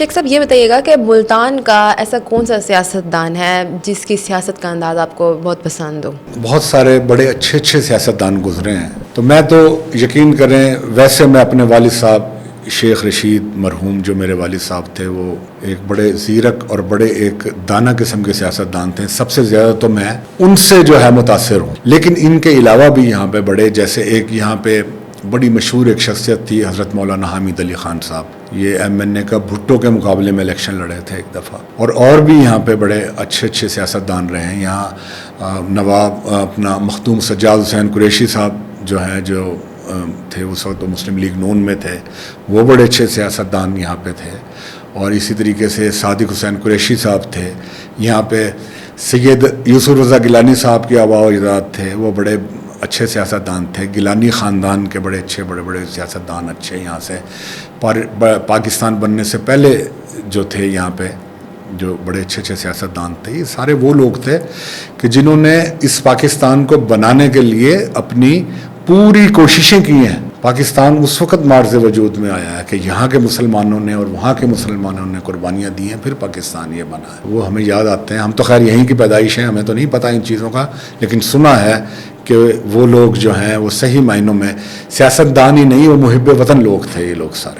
شیخ صاحب یہ بتائیے گا کہ ملتان کا ایسا کون سا سیاستدان ہے جس کی سیاست کا انداز آپ کو بہت پسند ہو؟ بہت سارے بڑے اچھے اچھے سیاستدان گزرے ہیں، تو میں تو یقین کریں ویسے میں اپنے والد صاحب شیخ رشید مرحوم جو میرے والد صاحب تھے، وہ ایک بڑے زیرک اور بڑے ایک دانا قسم کے سیاستدان تھے. سب سے زیادہ تو میں ان سے جو ہے متاثر ہوں. لیکن ان کے علاوہ بھی یہاں پہ بڑے، جیسے ایک یہاں پہ بڑی مشہور ایک شخصیت تھی حضرت مولانا حامد علی خان صاحب. یہ MNA کا بھٹو کے مقابلے میں الیکشن لڑے تھے ایک دفعہ. اور بھی یہاں پہ بڑے اچھے اچھے سیاستدان رہے ہیں. یہاں نواب اپنا مخدوم سجاد حسین قریشی صاحب جو ہیں، جو تھے اس وقت مسلم لیگ نون میں تھے، وہ بڑے اچھے سیاستدان یہاں پہ تھے. اور اسی طریقے سے صادق حسین قریشی صاحب تھے یہاں پہ. سید یوسف رضا گیلانی صاحب کے آباء و اجداد تھے، وہ بڑے اچھے سیاستدان تھے. گیلانی خاندان کے بڑے اچھے بڑے سیاستدان اچھے یہاں سے پاکستان بننے سے پہلے جو تھے یہاں پہ، جو بڑے اچھے سیاستدان تھے. یہ سارے وہ لوگ تھے کہ جنہوں نے اس پاکستان کو بنانے کے لیے اپنی پوری کوششیں کی ہیں. پاکستان اس وقت معرض وجود میں آیا ہے کہ یہاں کے مسلمانوں نے اور وہاں کے مسلمانوں نے قربانیاں دی ہیں، پھر پاکستان یہ بنا ہے. وہ ہمیں یاد آتے ہیں. ہم تو خیر یہیں کی پیدائش ہیں، ہمیں تو نہیں پتہ ان چیزوں کا، لیکن سنا ہے کہ وہ لوگ جو ہیں وہ صحیح معنوں میں سیاستدان ہی نہیں، وہ محب وطن لوگ تھے یہ لوگ سارے.